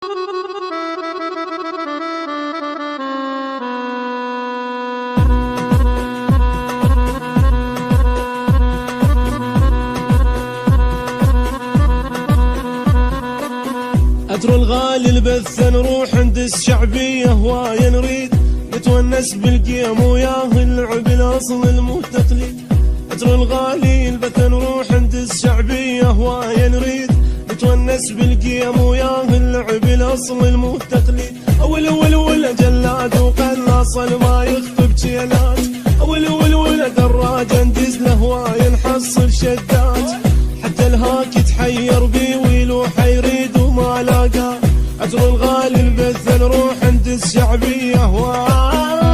عطر الغالي البث نروح عند الشعبية هواية نريد نتونس بالقيم وياه اللعب الاصل المو تقليد. عطر الغالي البث نروح عند الشعبية هواية نريد نتونس بالقيم وياه اللعب الاصل المو تقليد. اول جلاد وقلاص ما يخطب جيلات، اول دراج ندز له هواية نحصل شدات، حتى الهاك يتحير بي ويلوح يريد وما لاقى. عطر الغالي البث نروح عند الشعبية هواية